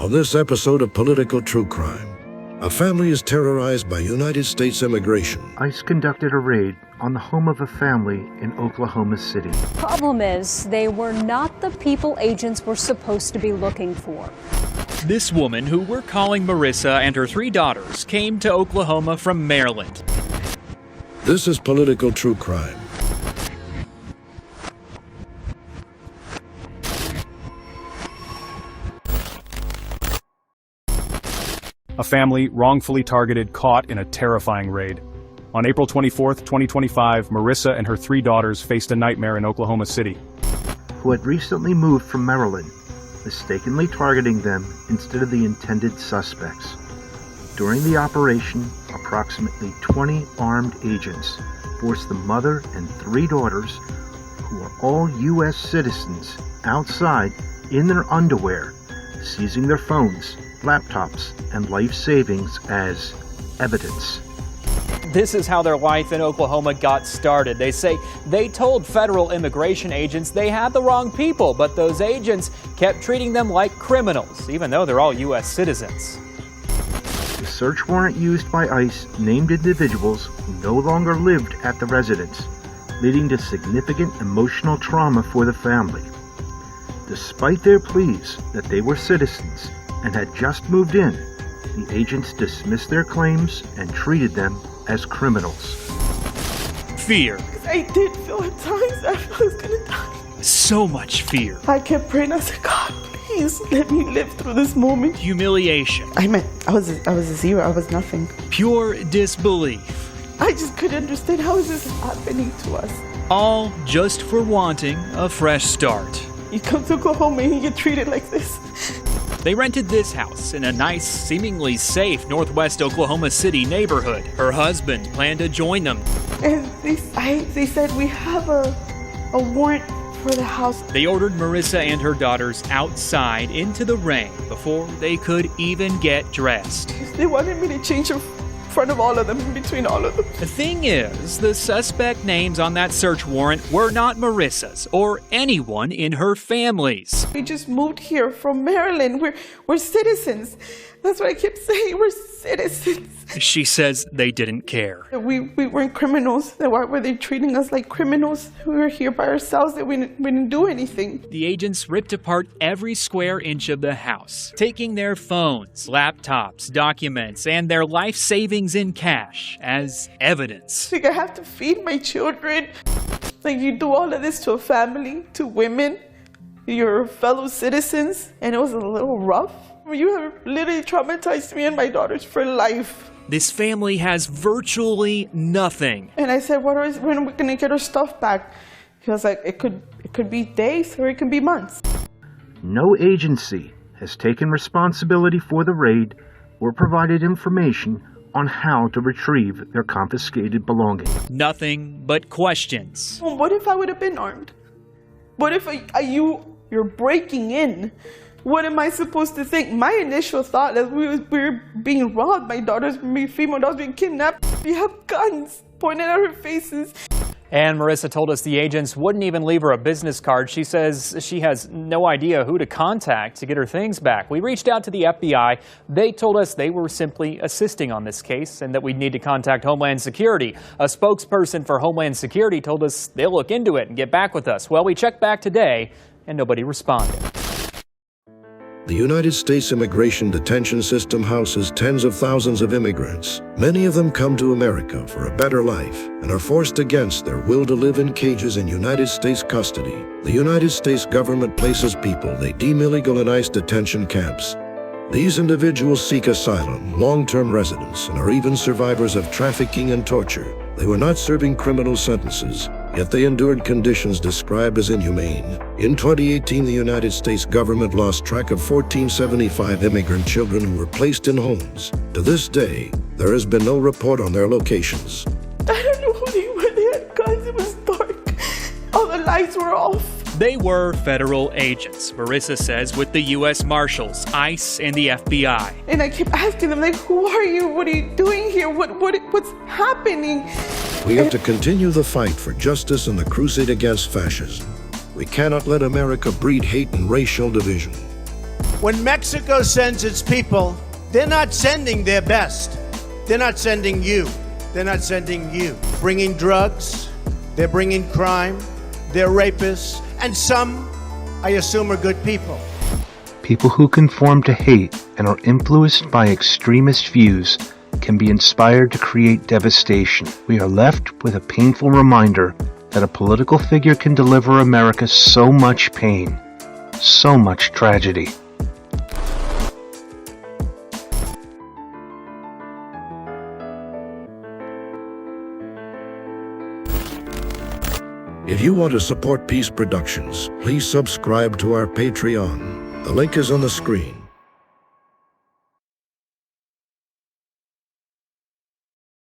On this episode of Political True Crime, a family is terrorized by United States immigration. ICE conducted a raid on the home of a family in Oklahoma City. Problem is, they were not the people agents were supposed to be looking for. This woman, who we're calling Marissa, and her 3 daughters came to Oklahoma from Maryland. This is Political True Crime. A family wrongfully targeted, caught in a terrifying raid. On April 24, 2025, Marissa and her 3 daughters faced a nightmare in Oklahoma City. Who had recently moved from Maryland, mistakenly targeting them instead of the intended suspects. During the operation, approximately 20 armed agents forced the mother and 3 daughters, who are all U.S. citizens, outside in their underwear, seizing their phones, laptops, and life savings as evidence. This is how their life in Oklahoma got started. They say they told federal immigration agents they had the wrong people, but those agents kept treating them like criminals, even though they're all U.S. citizens. The search warrant used by ICE named individuals who no longer lived at the residence, leading to significant emotional trauma for the family. Despite their pleas that they were citizens and had just moved in, the agents dismissed their claims and treated them as criminals. Fear. I did feel at times I felt I was gonna die. So much fear. I kept praying. I said, God, please let me live through this moment. Humiliation. I was a zero. I was nothing. Pure disbelief. I just couldn't understand, how is this happening to us? All just for wanting a fresh start. You come to Oklahoma and you get treated like this. They rented this house in a nice, seemingly safe northwest Oklahoma City neighborhood. Her husband planned to join them. And they said, we have a warrant for the house. They ordered Marissa and her daughters outside into the rain before they could even get dressed. They wanted me to change in front of all of them, in between all of them. The thing is, the suspect names on that search warrant were not Marissa's or anyone in her family's. We just moved here from Maryland. We're citizens. That's what I kept saying. We're citizens. She says they didn't care. We weren't criminals. Why were they treating us like criminals? We were here by ourselves. That we didn't do anything. The agents ripped apart every square inch of the house, taking their phones, laptops, documents, and their life savings in cash as evidence. Like, I have to feed my children. Like, you do all of this to a family, to women, your fellow citizens, and it was a little rough. You have literally traumatized me and my daughters for life. This family has virtually nothing. And I said, when are we going to get our stuff back? He was like, it could be days or it could be months. No agency has taken responsibility for the raid or provided information on how to retrieve their confiscated belongings. Nothing but questions. Well, what if I would have been armed? What if you're breaking in? What am I supposed to think? My initial thought is we were being robbed. My daughters, my female daughters being kidnapped. We have guns pointed at our faces. And Marissa told us the agents wouldn't even leave her a business card. She says she has no idea who to contact to get her things back. We reached out to the FBI. They told us they were simply assisting on this case and that we'd need to contact Homeland Security. A spokesperson for Homeland Security told us they'll look into it and get back with us. Well, we checked back today and nobody responded. The United States immigration detention system houses tens of thousands of immigrants. Many of them come to America for a better life and are forced against their will to live in cages in United States custody. The United States government places people they deem illegal in ICE detention camps. These individuals seek asylum, long-term residence, and are even survivors of trafficking and torture. They were not serving criminal sentences, yet they endured conditions described as inhumane. In 2018, the United States government lost track of 1,475 immigrant children who were placed in homes. To this day, there has been no report on their locations. I don't know who they were. They had guns. It was dark. All the lights were off. They were federal agents, Marissa says, with the U.S. Marshals, ICE, and the FBI. And I kept asking them, like, who are you? What are you doing here? What's happening? We have to continue the fight for justice and the crusade against fascism. We cannot let America breed hate and racial division. When Mexico sends its people, they're not sending their best. They're not sending you. They're not sending you. Bringing drugs, they're bringing crime, they're rapists, and some, I assume, are good people. People who conform to hate and are influenced by extremist views can be inspired to create devastation. We are left with a painful reminder that a political figure can deliver America so much pain, so much tragedy. If you want to support Peace Productions, please subscribe to our Patreon. The link is on the screen.